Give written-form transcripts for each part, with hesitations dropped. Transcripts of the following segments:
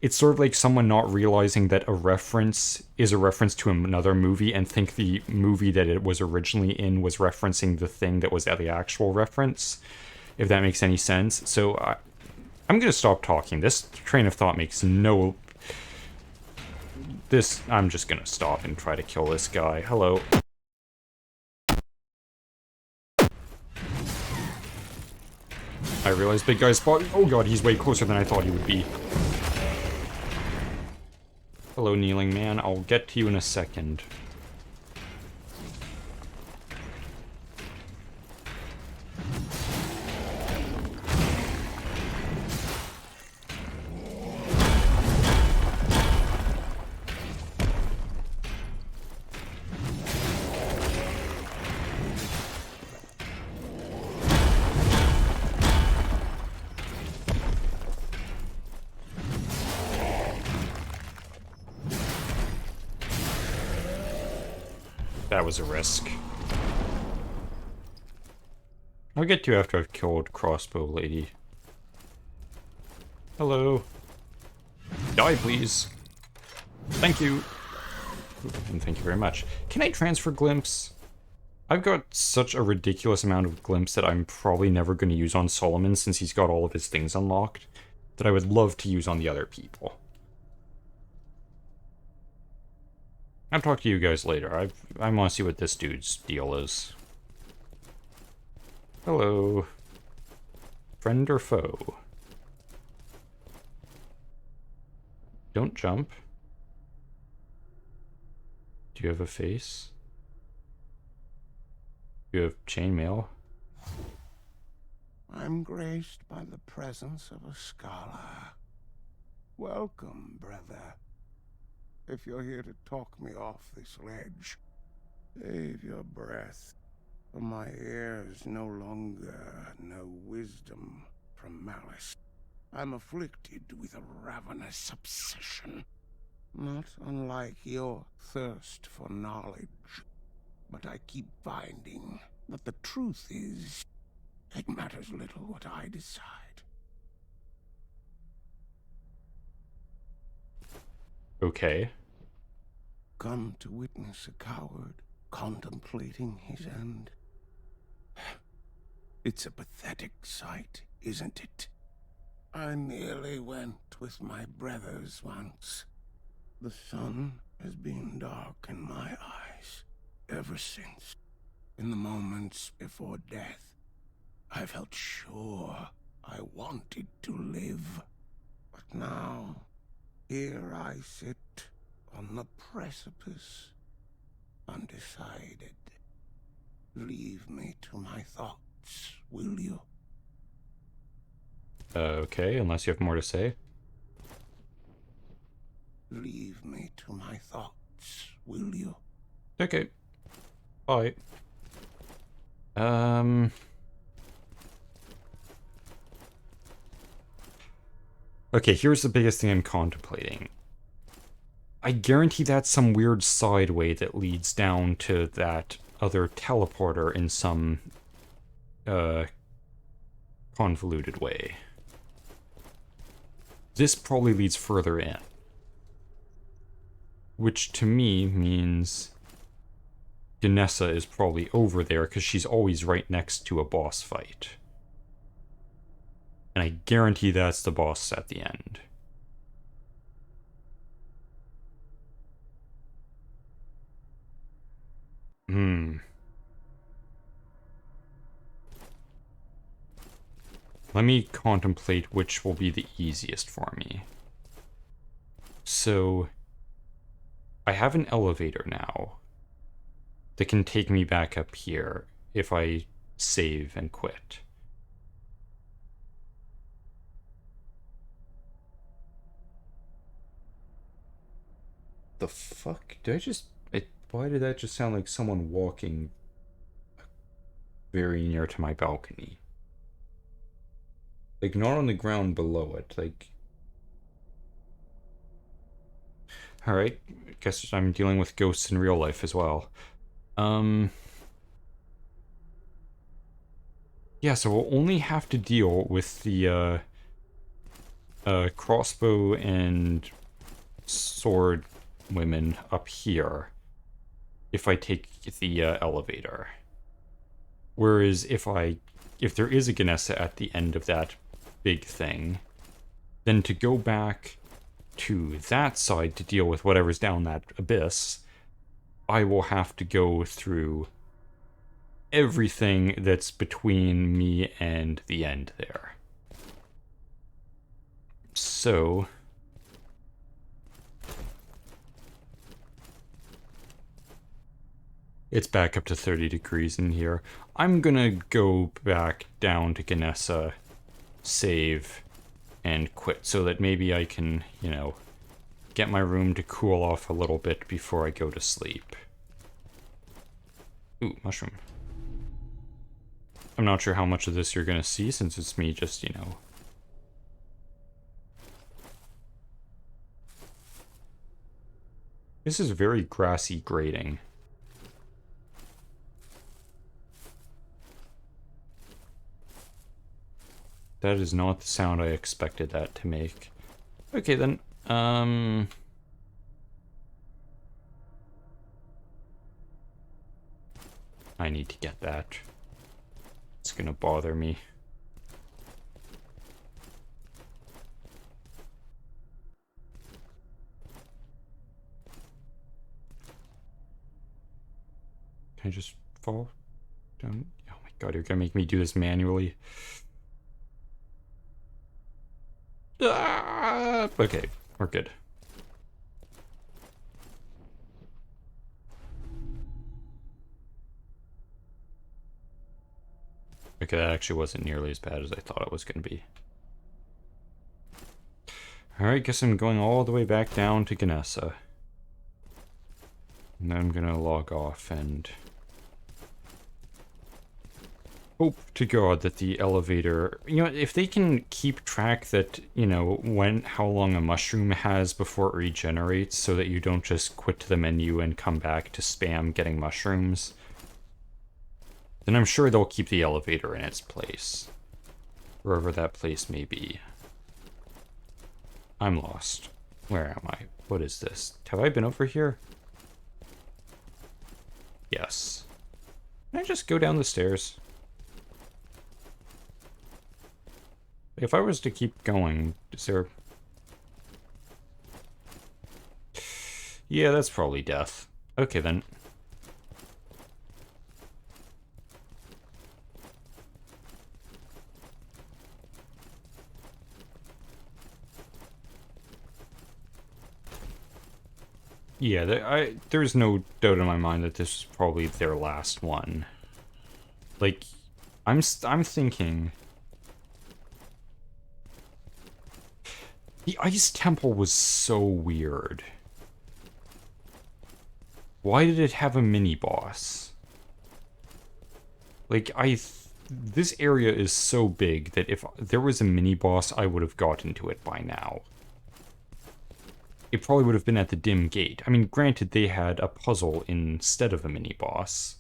it's sort of like someone not realizing that a reference is a reference to another movie and think the movie that it was originally in was referencing the thing that was at the actual reference, if that makes any sense. So I'm going to stop talking. This train of thought makes no... I'm just going to stop and try to kill this guy. Hello. I realize big guy's spotting. Oh god, he's way closer than I thought he would be. Hello, kneeling man. I'll get to you in a second. That was a risk. I'll get to you after I've killed Crossbow Lady. Hello. Die, please. Thank you. And thank you very much. Can I transfer Glimpse? I've got such a ridiculous amount of Glimpse that I'm probably never going to use on Solomon since he's got all of his things unlocked, that I would love to use on the other people. I'll talk to you guys later. I want to see what this dude's deal is. Hello. Friend or foe? Don't jump. Do you have a face? Do you have chainmail? I'm graced by the presence of a scholar. Welcome, brother. If you're here to talk me off this ledge, save your breath, for my ears no longer know wisdom from malice. I'm afflicted with a ravenous obsession, not unlike your thirst for knowledge. But I keep finding that the truth is, it matters little what I decide. Okay. Come to witness a coward contemplating his end. It's a pathetic sight, isn't it? I nearly went with my brothers once. The sun has been dark in my eyes ever since. In the moments before death, I felt sure I wanted to live. But now, here I sit on the precipice, undecided. Leave me to my thoughts, will you? Okay, unless you have more to say. Leave me to my thoughts, will you? Okay. Bye. Okay, here's the biggest thing I'm contemplating. I guarantee that's some weird side way that leads down to that other teleporter in some, convoluted way. This probably leads further in. Which to me means Ganessa is probably over there because she's always right next to a boss fight. And I guarantee that's the boss at the end. Let me contemplate which will be the easiest for me. So, I have an elevator now that can take me back up here if I save and quit. The fuck? Why did that just sound like someone walking very near to my balcony? Like, not on the ground below it, like... Alright, guess I'm dealing with ghosts in real life as well. Yeah, so we'll only have to deal with the, crossbow and sword women up here if I take the elevator. Whereas if there is a Ganessa at the end of that big thing, then to go back to that side to deal with whatever's down that abyss, I will have to go through everything that's between me and the end there. So it's back up to 30 degrees in here. I'm gonna go back down to Ganessa, save, and quit so that maybe I can, get my room to cool off a little bit before I go to sleep. Ooh, mushroom. I'm not sure how much of this you're gonna see since it's me just, This is very grassy grading. That is not the sound I expected that to make. Okay, then, I need to get that. It's gonna bother me. Can I just fall down? Oh my god, you're gonna make me do this manually. Ah! Okay, we're good. Okay, that actually wasn't nearly as bad as I thought it was going to be. Alright, guess I'm going all the way back down to Ganessa. And then I'm going to log off and hope to God that the elevator... if they can keep track that, how long a mushroom has before it regenerates so that you don't just quit the menu and come back to spam getting mushrooms, then I'm sure they'll keep the elevator in its place. Wherever that place may be. I'm lost. Where am I? What is this? Have I been over here? Yes. Can I just go down the stairs? If I was to keep going, is there... Yeah, that's probably death. Okay, then. Yeah, there's no doubt in my mind that this is probably their last one. Like, I'm thinking... The Ice Temple was so weird. Why did it have a mini-boss? Like, this area is so big that if there was a mini-boss, I would have gotten to it by now. It probably would have been at the dim gate. I mean, granted, they had a puzzle instead of a mini-boss.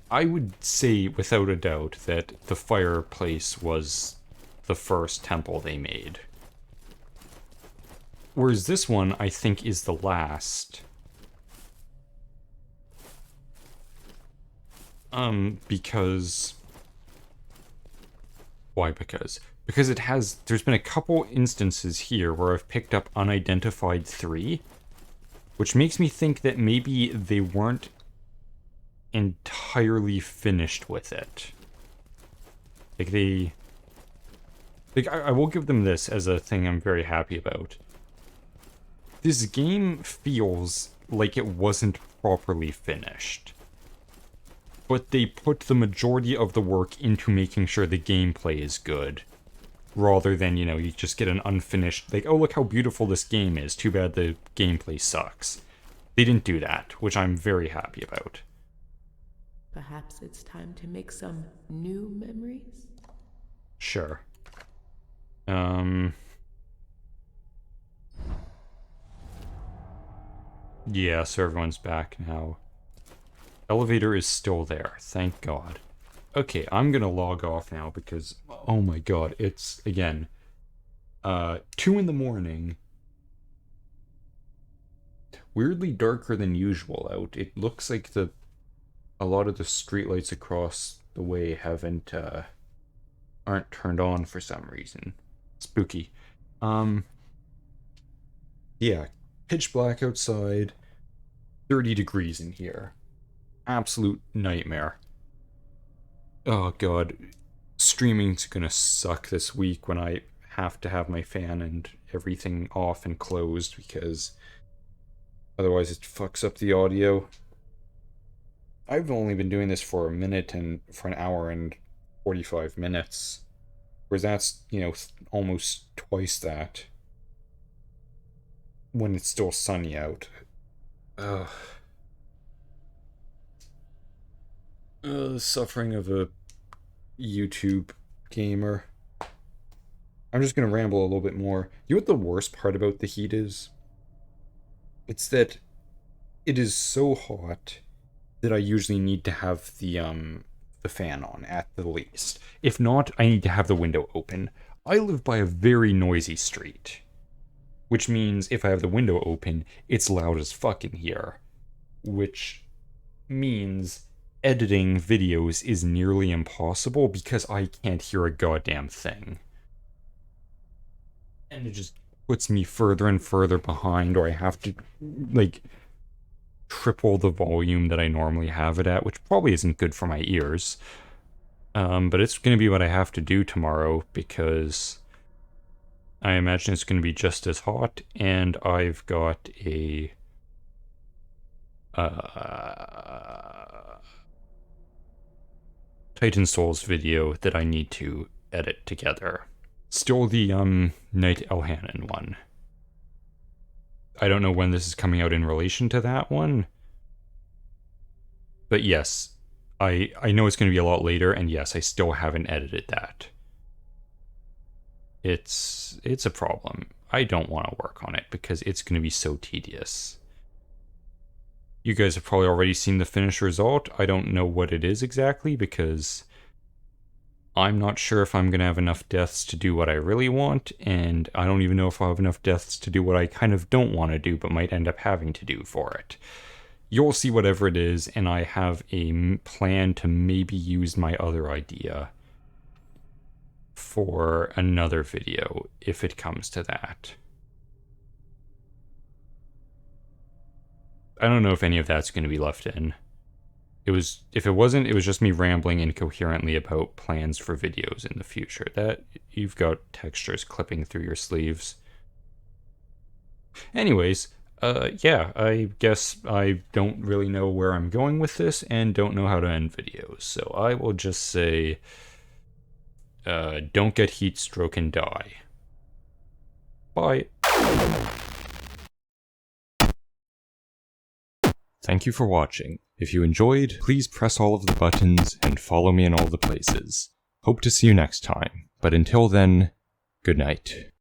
I would say, without a doubt, that the fireplace was the first temple they made. Whereas this one, I think, is the last. Because... Why because? Because there's been a couple instances here where I've picked up unidentified 3, which makes me think that maybe they weren't entirely finished with it. I will give them this as a thing I'm very happy about. This game feels like it wasn't properly finished. But they put the majority of the work into making sure the gameplay is good. Rather than, you just get an unfinished, like, oh, look how beautiful this game is, too bad the gameplay sucks. They didn't do that, which I'm very happy about. Perhaps it's time to make some new memories? Sure. Yeah, so everyone's back now. Elevator is still there, thank God. Okay, I'm gonna log off now because, oh my god, it's, again, 2 in the morning. Weirdly darker than usual out. It looks like a lot of the streetlights across the way aren't turned on for some reason. Spooky. Yeah, pitch black outside, 30 degrees in here. Absolute nightmare. Oh god, streaming's gonna suck this week when I have to have my fan and everything off and closed because otherwise it fucks up the audio. I've only been doing this for an hour and 45 minutes. Whereas that's, almost twice that when it's still sunny out. Ugh. The suffering of a YouTube gamer. I'm just gonna ramble a little bit more. You know what the worst part about the heat is? It's that it is so hot that I usually need to have the fan on at the least. If not, I need to have the window open. I live by a very noisy street, which means if I have the window open, it's loud as fuck in here, which means editing videos is nearly impossible because I can't hear a goddamn thing. And it just puts me further and further behind, or I have to, like, triple the volume that I normally have it at, which probably isn't good for my ears. But it's going to be what I have to do tomorrow because I imagine it's going to be just as hot, and I've got a Titan Souls video that I need to edit together. Still the Knight Elhanan one. I don't know when this is coming out in relation to that one. But yes, I know it's going to be a lot later, and yes, I still haven't edited that. It's a problem. I don't want to work on it because it's going to be so tedious. You guys have probably already seen the finished result. I don't know what it is exactly because I'm not sure if I'm going to have enough deaths to do what I really want, and I don't even know if I'll have enough deaths to do what I kind of don't want to do but might end up having to do for it. You'll see whatever it is, and I have a plan to maybe use my other idea for another video if it comes to that. I don't know if any of that's going to be left in. If it wasn't, it was just me rambling incoherently about plans for videos in the future. That you've got textures clipping through your sleeves. Anyways, yeah, I guess I don't really know where I'm going with this and don't know how to end videos. So I will just say, don't get heat stroke and die. Bye. Thank you for watching. If you enjoyed, please press all of the buttons and follow me in all the places. Hope to see you next time, but until then, good night.